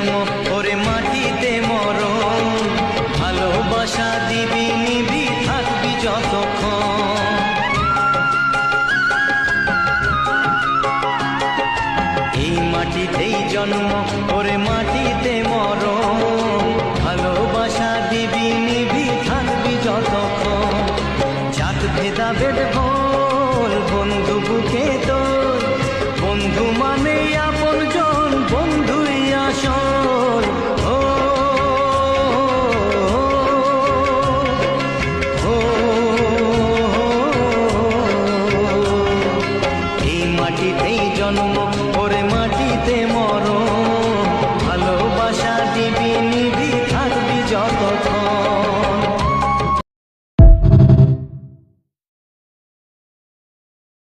জন্ম ওরে মাটিতে মরণ, ভালোবাসা দিবি নিবি থাকবি যতক্ষণ। এই মাটিতেই জন্ম ওরে মাটি